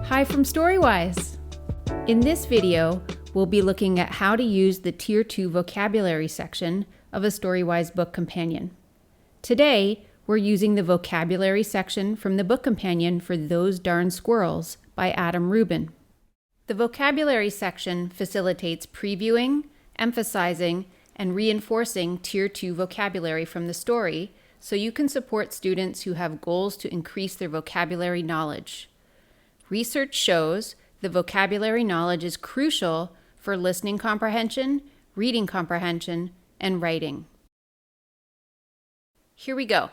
Hi from StoryWhys. In this video, we'll be looking at how to use the Tier 2 vocabulary section of a StoryWhys book companion. Today, we're using the vocabulary section from the book companion for Those Darn Squirrels by Adam Rubin. The vocabulary section facilitates previewing, emphasizing, and reinforcing Tier 2 vocabulary from the story so you can support students who have goals to increase their vocabulary knowledge. Research shows the vocabulary knowledge is crucial for listening comprehension, reading comprehension, and writing. Here we go.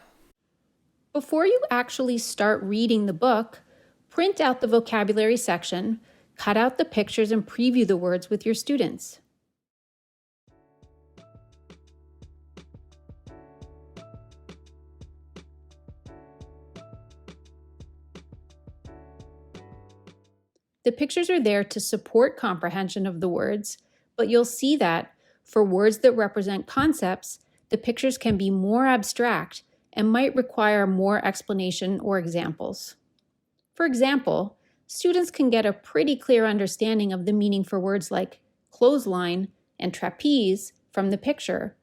Before you actually start reading the book, print out the vocabulary section, cut out the pictures, and preview the words with your students. The pictures are there to support comprehension of the words, but you'll see that for words that represent concepts, the pictures can be more abstract and might require more explanation or examples. For example, students can get a pretty clear understanding of the meaning for words like clothesline and trapeze from the picture,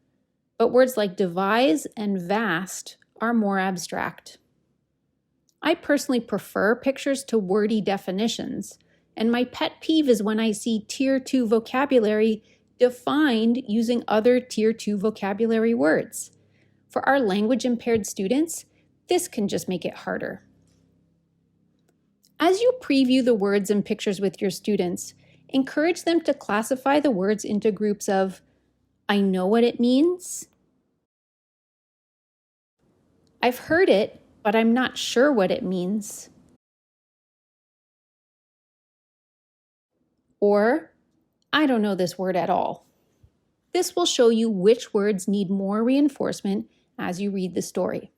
but words like devise and vast are more abstract. I personally prefer pictures to wordy definitions, and my pet peeve is when I see Tier 2 vocabulary defined using other Tier 2 vocabulary words. For our language-impaired students, this can just make it harder. As you preview the words and pictures with your students, encourage them to classify the words into groups of, I know what it means, I've heard it, but I'm not sure what it means, or I don't know this word at all. This will show you which words need more reinforcement as you read the story.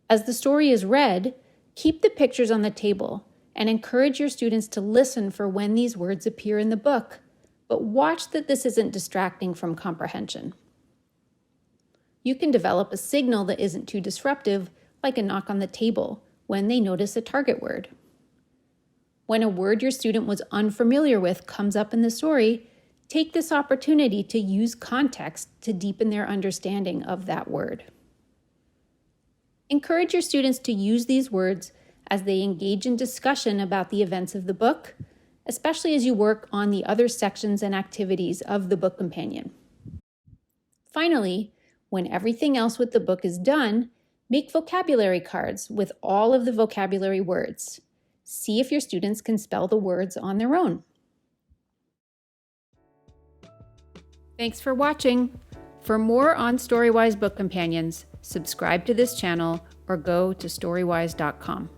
As the story is read, keep the pictures on the table and encourage your students to listen for when these words appear in the book, but watch that this isn't distracting from comprehension. You can develop a signal that isn't too disruptive, like a knock on the table, when they notice a target word. When a word your student was unfamiliar with comes up in the story, take this opportunity to use context to deepen their understanding of that word. Encourage your students to use these words as they engage in discussion about the events of the book, especially as you work on the other sections and activities of the book companion. Finally, when everything else with the book is done, make vocabulary cards with all of the vocabulary words. See if your students can spell the words on their own. Thanks for watching. For more on StoryWhys book companions, subscribe to this channel or go to storywhys.com.